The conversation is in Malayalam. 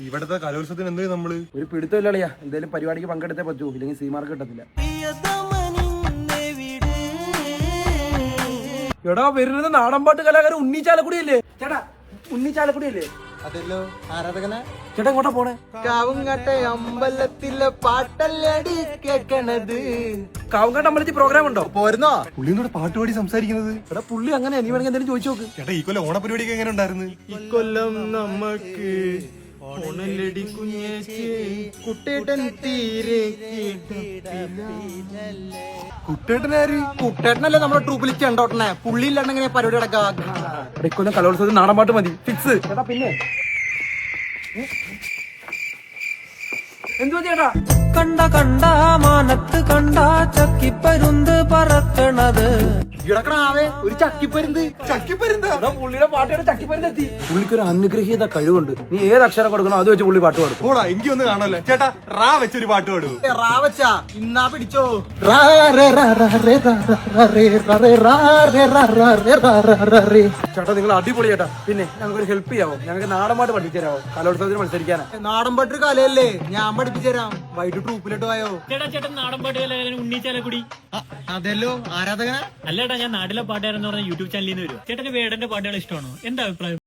ഇവിടത്തെ കലോത്സവത്തിന് എന്താ നമ്മള് ഒരു പിടുത്തമില്ലളിയാ, എന്തായാലും പരിപാടിക്ക് പങ്കെടുത്തേ പറ്റൂ, ഇല്ലെങ്കിൽ സി മാർക്ക് കിട്ടത്തില്ല. എടാ വരുന്നത് നാടൻപാട്ട് കലാകാരൻ ഉണ്ണി ചാലക്കുടിയല്ലേ? ചേട്ടാ ഉണ്ണി ചാലക്കുടിയല്ലേ? അതല്ലോ, ആരാധകന. ചേട്ടാ എങ്ങോട്ടാ പോണേ? കാവുങ്ങാട്ടെ അമ്പലത്തിലെ പാട്ടല്ലടി കേക്കണത്. കാവുങ്കാട്ട് അമ്പലത്തിൽ പ്രോഗ്രാം ഉണ്ടോ? പോരുന്നോ? പുള്ളിന്നോട് പാട്ടുപാടി സംസാരിക്കുന്നത്. എടാ പുള്ളി അങ്ങനെ, നീ വേണമെങ്കിൽ എന്തെങ്കിലും ചോദിച്ചു നോക്ക്. ചേട്ടാ ഈ കൊല്ലം ഓണപരിപാടിയൊക്കെ എങ്ങനെ ഉണ്ടായിരുന്നു? ഇക്കൊല്ലം നമുക്ക് ഓണല്ലടി കുഞ്ഞേച്ചി കുട്ടേട്ടൻ തീരെ കുട്ടേട്ടനാര്? കുട്ടേട്ടനല്ലേ നമ്മുടെ ട്രൂപ്പിൽ ചെണ്ടോട്ടനെ. പുള്ളി ഇല്ലാണ്ട് എങ്ങനെ പരിപാടി നടക്കാം? ഇക്കൊല്ലം കലോത്സവത്തിൽ നാടൻപാട്ട് മതി, ഫിക്സ്. ചേട്ടാ പിന്നെ എന്തുവാ ചേട്ടാ? കണ്ട കണ്ട മാനത്ത് കണ്ട ചക്കിപ്പരുന്ത് പറക്കണത്. ഇടക്കണാവേ ഒരു ചക്കിപ്പരുന്ത്. ചക്കിപ്പരുന്താ? എടാ പുള്ളിയുടെ പാട്ടുകാരെ ചക്കിപ്പരുന്നെത്തി. പുള്ളിക്കൊരു അനുഗ്രഹീത കഴിവുണ്ട്. നീ ഏത് അക്ഷരം കൊടുക്കണോ അത് വെച്ച് പുള്ളി പാട്ട് പാടും. ഓടാ എനിക്ക് ഒന്ന് കാണല്ലേ ചേട്ടാ. റാ വെച്ചൊരു പാട്ട് പാടൂ. റാവച്ച ഇന്നാ പിടിച്ചോ. ചേട്ടാ നിങ്ങൾ അടിപൊളി ചേട്ടാ. പിന്നെ ഞങ്ങൾക്ക് ഒരു ഹെൽപ്പ് ചെയ്യാവോ? ഞങ്ങൾക്ക് നാടൻപാട്ട് പഠിപ്പിച്ചു തരാമോ? കലോത്സവത്തിന് മത്സരിക്കാനാ. നാടൻ പാട്ടൊരു കലയല്ലേ, ഞാൻ പഠിപ്പിച്ചു തരാം. വൈകിട്ട് ട്രൂപ്പിലോട്ട് പോയോ? ചേട്ടൻ നാടൻ പാട്ട് കലാകാരൻ ഉണ്ണി ചാലക്കുടി. അതല്ലോ, ആരാധകന. അല്ലേട്ടാ, ഞാൻ നാട്ടിലെ പാട്ടുകാരെന്ന് പറഞ്ഞ യൂട്യൂബ് ചാനലിൽ നിന്ന് വരും. ചേട്ടന് വേടന്റെ പാട്ടുകൾ ഇഷ്ടമാണോ? എന്താ അഭിപ്രായം?